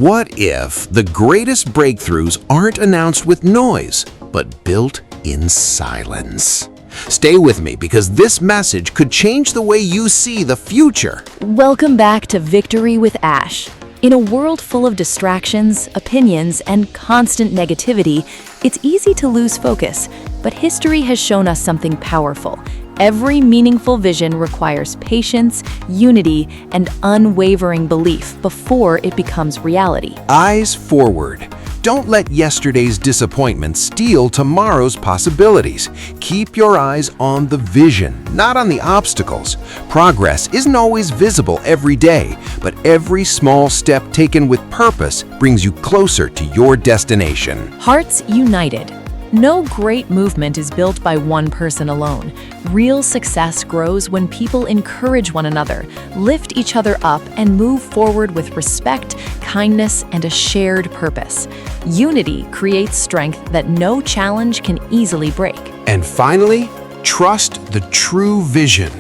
What if the greatest breakthroughs aren't announced with noise, but built in silence? Stay with me because this message could change the way you see the future. Welcome back to Victory with Ash. In a world full of distractions, opinions, and constant negativity, it's easy to lose focus, but history has shown us something powerful. Every meaningful vision requires patience, unity, and unwavering belief before it becomes reality. Eyes forward. Don't let yesterday's disappointment steal tomorrow's possibilities. Keep your eyes on the vision, not on the obstacles. Progress isn't always visible every day, but every small step taken with purpose brings you closer to your destination. Hearts united. No great movement is built by one person alone. Real success grows when people encourage one another, lift each other up, and move forward with respect, kindness, and a shared purpose. Unity creates strength that no challenge can easily break. And finally, trust the true vision.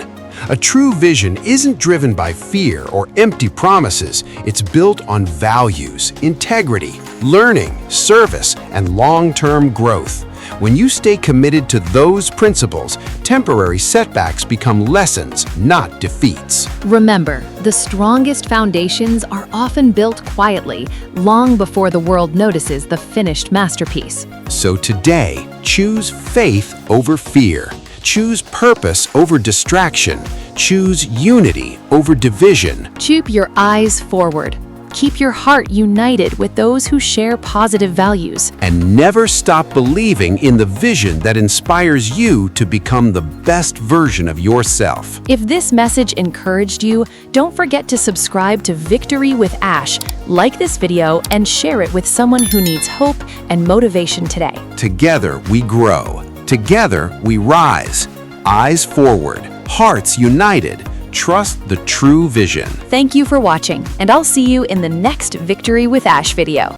A true vision isn't driven by fear or empty promises. It's built on values, integrity, learning, service, and long-term growth. When you stay committed to those principles, temporary setbacks become lessons, not defeats. Remember, the strongest foundations are often built quietly, long before the world notices the finished masterpiece. So today, choose faith over fear. Choose purpose over distraction. Choose unity over division. Keep your eyes forward. Keep your heart united with those who share positive values. And never stop believing in the vision that inspires you to become the best version of yourself. If this message encouraged you, don't forget to subscribe to Victory with Ash, like this video, and share it with someone who needs hope and motivation today. Together we grow. Together we rise. Eyes forward, hearts united. Trust the true vision. Thank you for watching, and I'll see you in the next Victory with Ash video.